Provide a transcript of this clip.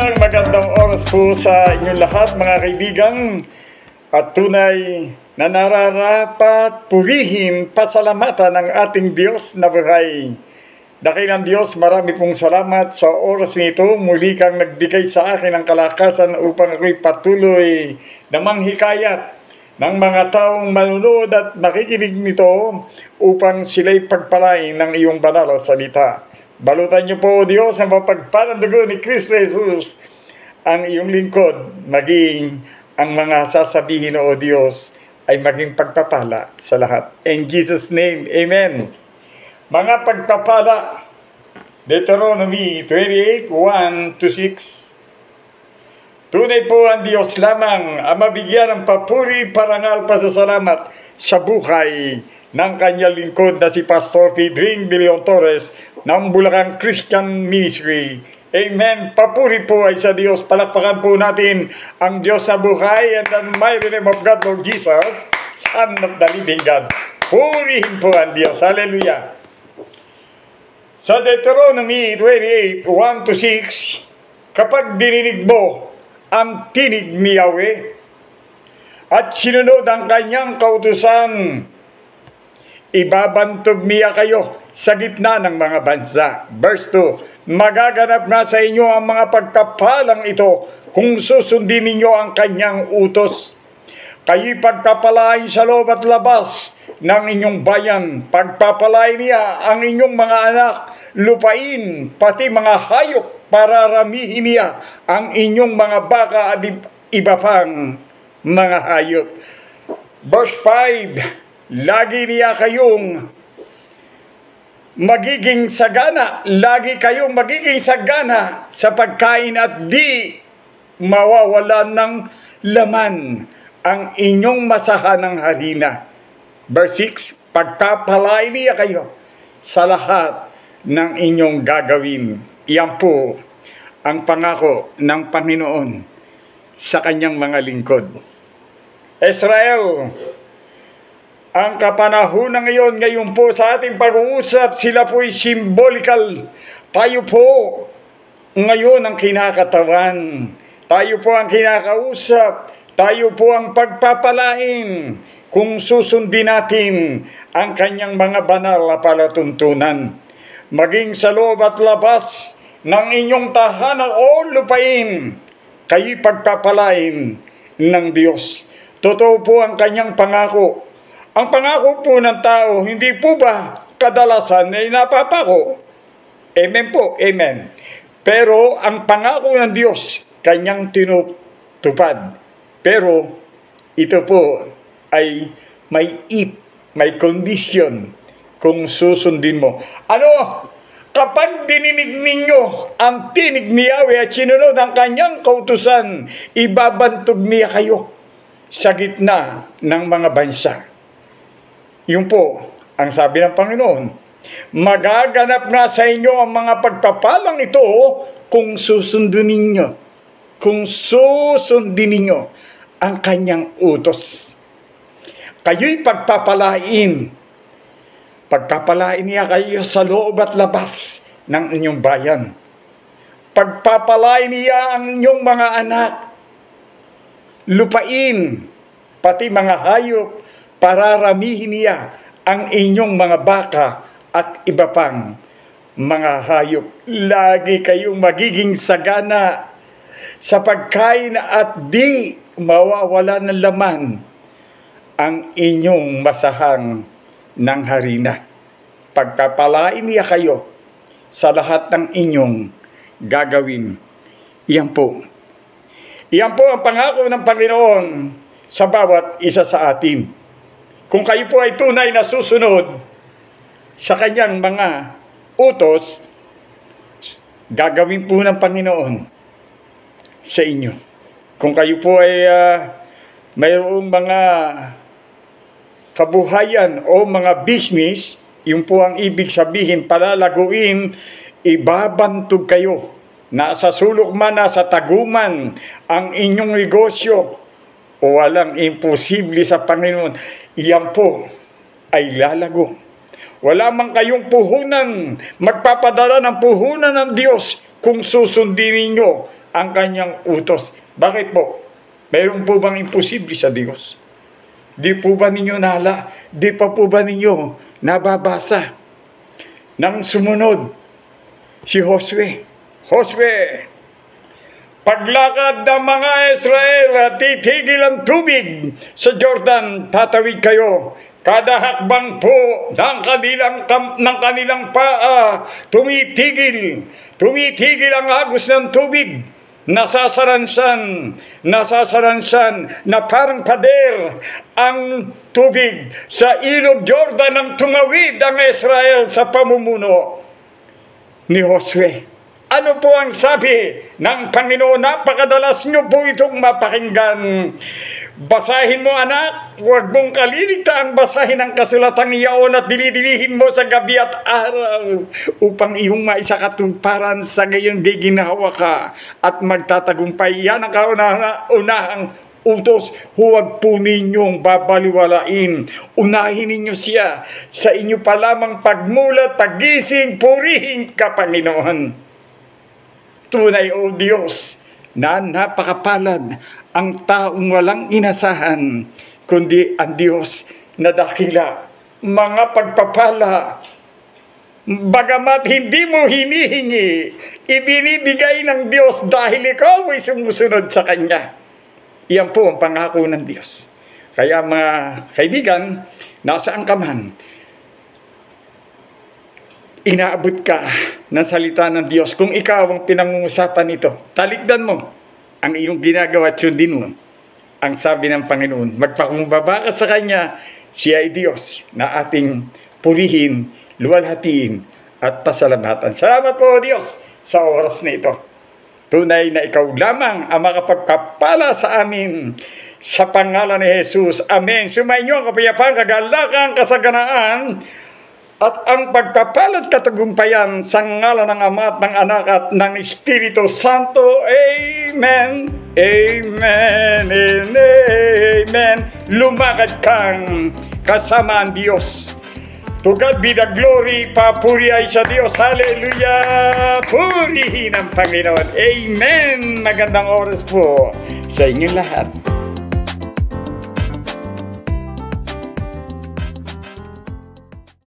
Magandang oras po sa inyong lahat mga kaibigan, at tunay na nararapat purihin pasalamatan ng ating Diyos na buhay. Dakilang Diyos, marami pong salamat sa oras nito. Muli kang nagbigay sa akin ng kalakasan upang ako'y patuloy na manghikayat ng mga taong manunood at makikinig nito upang sila'y pagpalain ng iyong banal na salita. Balutan niyo po, Diyos, ang mapagpalang dugo ni Kristo Jesus, ang iyong lingkod, maging ang mga sasabihin, O Diyos, ay maging pagpapala sa lahat. In Jesus' name, Amen. Mga pagpapala, Deuteronomy 28, 1-6. Tunay po ang Diyos lamang ang mabigyan ng papuri, parangal, pasasalamat sa buhay ng kanyang lingkod na si Pastor Fidring De Leon Torres ng Bulacan Christian Ministry. Amen. Papuri po ay sa Diyos. Palakpakan po natin ang Diyos na buhay and the mighty name of God, Lord Jesus, Son of the living God. Purihin po ang Diyos. Hallelujah. Sa Deuteronomy 28, 1-6, kapag dininig mo ang tinig ni Yahweh at sinunod ang kanyang kautusan, ibabantog niya kayo sa gitna ng mga bansa. Verse 2, magaganap nga sa inyo ang mga pagkapalang ito kung susundin ninyo ang kanyang utos. Kayo'y pagpapalain sa loob at labas ng inyong bayan. Pagpapalain niya ang inyong mga anak, lupain, pati mga hayop, para ramihin niya ang inyong mga baka at iba pang mga hayop. Verse 5, lagi niya kayong magiging sagana. Lagi kayong magiging sagana sa pagkain at di mawawalan ng laman ang inyong masahanang harina. Verse 6, pagpapalain niya kayo sa lahat ng inyong gagawin. Iyan po ang pangako ng Panginoon sa kanyang mga lingkod. Israel, ang kapanahunan ngayon po sa ating pag-uusap, sila po'y symbolical. Tayo po ngayon ang kinakatawan. Tayo po ang kinakausap. Tayo po ang pagpapalain kung susundin natin ang kanyang mga banal na palatuntunan. Maging sa loob at labas ng inyong tahanan o lupain, kayo'y pagpapalain ng Diyos. Totoo po ang kanyang pangako. Ang pangako po ng tao, hindi po ba kadalasan ay napapako? Amen po, amen. Pero ang pangako ng Diyos, kanyang tinutupad. Pero ito po ay may condition kung susundin mo. Ano? Kapag dininig ninyo ang tinig ni Yahweh at sinunod ang kanyang kautusan, ibabantog niya kayo sa gitna ng mga bansa. Yun po ang sabi ng Panginoon. Magaganap na sa inyo ang mga pagpapalang ito kung susundin ninyo. Kung susundin ninyo ang kanyang utos. Kayo'y pagpapalain. Pagpapalain niya kayo sa loob at labas ng inyong bayan. Pagpapalain niya ang inyong mga anak, lupain, pati mga hayop, para ramihin niya ang inyong mga baka at iba pang mga hayop. Lagi kayong magiging sagana sa pagkain at di mawawala ng laman ang inyong masahang ng harina. Pagpapalain niya kayo sa lahat ng inyong gagawin. Iyan po ang pangako ng Panginoon sa bawat isa sa atin. Kung kayo po ay tunay na susunod sa kanyang mga utos, gagawin po ng Panginoon sa inyo. Kung kayo po ay mayroong mga kabuhayan o mga business, yun po ang ibig sabihin, palalaguin, ibabantog kayo. Nasa sulok man, nasa taguman ang inyong negosyo, o walang imposible sa Panginoon. Iyan po ay lalago. Wala man kayong puhunan, magpapadala ng puhunan ng Diyos kung susundin ninyo ang kanyang utos. Bakit po? Mayroon po bang imposible sa Diyos? Di po ba ninyo nala? Di pa po ba ninyo nababasa? Nang sumunod, si Josue. Josue, paglakad ng mga Israel at titigil ang tubig sa Jordan, tatawid kayo. Kada hakbang po ng kanilang paa, tumitigil ang agos ng tubig. Nasasaransan na parang pader ang tubig sa ilog Jordan nang tumawid ang Israel sa pamumuno ni Josue. Ano po ang sabi ng Panginoon? Napakadalas nyo po itong mapakinggan. Basahin mo, anak, huwag mong kaliligtaan basahin ang kasulatang iyaon at dinidilihin mo sa gabi at araw upang iyong maisakatuparan sa gayon di ginawa ka at magtatagumpay. Yan ang kauna-unahang utos. Huwag po ninyong babaliwalain. Unahin ninyo siya sa inyo pa lamang pagmulat, pagising, purihin ka, Panginoon. Tunay, O Diyos, na napakapalad ang taong walang inasahan, kundi ang Diyos na dakila. Mga pagpapala, bagamat hindi mo hinihingi, ibinibigay ng Diyos dahil ikaw ay sumusunod sa Kanya. Iyan po ang pangako ng Diyos. Kaya mga kaibigan, nasaan ka man, inaabot ka ng salita ng Diyos. Kung ikaw ang pinangungusapan ito, talikdan mo ang iyong ginagawa at sundin mo ang sabi ng Panginoon. Magpakumbaba ka sa Kanya, siya ay Diyos na ating purihin, luwalhatiin at pasalamatan. Salamat po, Diyos, sa oras na ito. Tunay na ikaw lamang ang makapagpapala sa amin sa pangalan ni Jesus. Amen. Sumainyo ang kapayapaan, kagalakan, kasaganaan, at ang pagpapalat katagumpayan sa ngalan ng Ama at ng Anak at ng Espiritu Santo. Amen. Amen. Amen. Lumakad kang kasama ang Diyos. To God be the glory. Papuri ay sa Diyos. Hallelujah. Purihin ang Panginoon. Amen. Magandang oras po sa inyong lahat.